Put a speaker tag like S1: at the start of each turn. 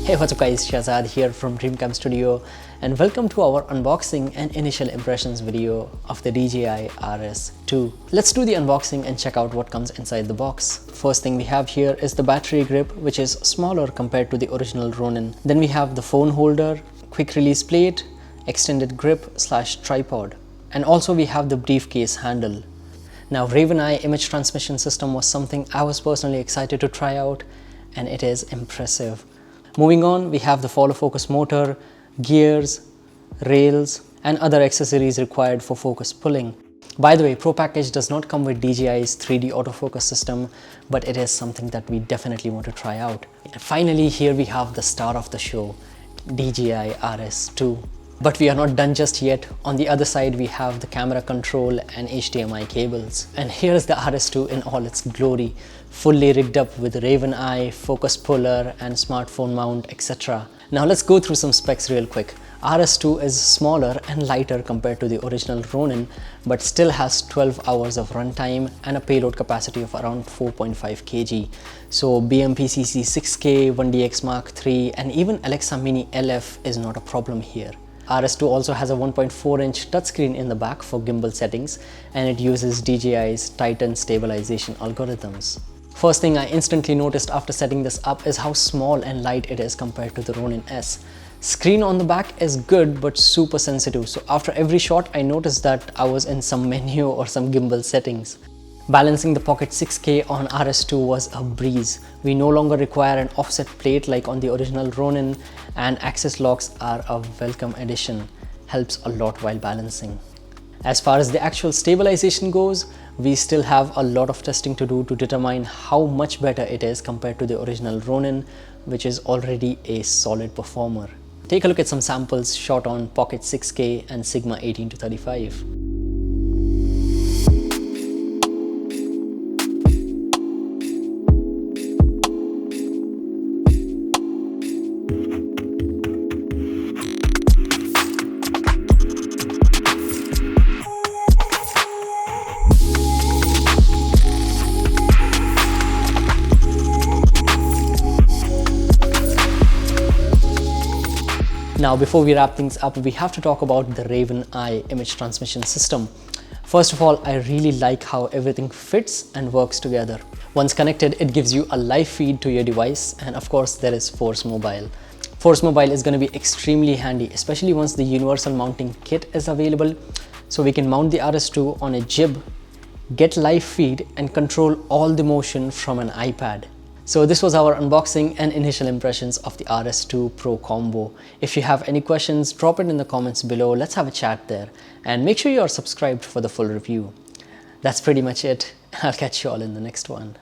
S1: Hey, what's up guys, Shahazad here from Dreamcam Studio and welcome to our unboxing and initial impressions video of the DJI RS2. Let's do the unboxing and check out what comes inside the box. First thing we have here is the battery grip, which is smaller compared to the original Ronin. Then we have the phone holder, quick release plate, extended grip / tripod. And also we have the briefcase handle. Now Raven Eye image transmission system was something I was personally excited to try out, and it is impressive. Moving on, we have the follow focus motor, gears, rails, and other accessories required for focus pulling. By the way, Pro Package does not come with DJI's 3D autofocus system, but it is something that we definitely want to try out. And finally, here we have the star of the show, DJI RS2. But we are not done just yet. On the other side, we have the camera control and HDMI cables. And here's the RS2 in all its glory, fully rigged up with Raven Eye, focus puller, and smartphone mount, etc. Now let's go through some specs real quick. RS2 is smaller and lighter compared to the original Ronin, but still has 12 hours of runtime and a payload capacity of around 4.5 kg. So BMP-CC 6K, 1DX Mark III, and even Alexa Mini LF is not a problem here. RS2 also has a 1.4-inch touchscreen in the back for gimbal settings, and it uses DJI's Titan Stabilization algorithms. First thing I instantly noticed after setting this up is how small and light it is compared to the Ronin S. Screen on the back is good but super sensitive, so after every shot I noticed that I was in some menu or some gimbal settings. Balancing the Pocket 6K on RS2 was a breeze. We no longer require an offset plate like on the original Ronin, and access locks are a welcome addition. Helps a lot while balancing. As far as the actual stabilization goes, we still have a lot of testing to do to determine how much better it is compared to the original Ronin, which is already a solid performer. Take a look at some samples shot on Pocket 6K and Sigma 18-35. Now, before we wrap things up, we have to talk about the Raven Eye image transmission system. First of all, I really like how everything fits and works together. Once connected, it gives you a live feed to your device, and of course there is Force Mobile. Force Mobile is going to be extremely handy, especially once the universal mounting kit is available, so we can mount the RS2 on a jib, get live feed, and control all the motion from an iPad. So this was our unboxing and initial impressions of the RS2 Pro Combo. If you have any questions, drop it in the comments below. Let's have a chat there. And make sure you are subscribed for the full review. That's pretty much it. I'll catch you all in the next one.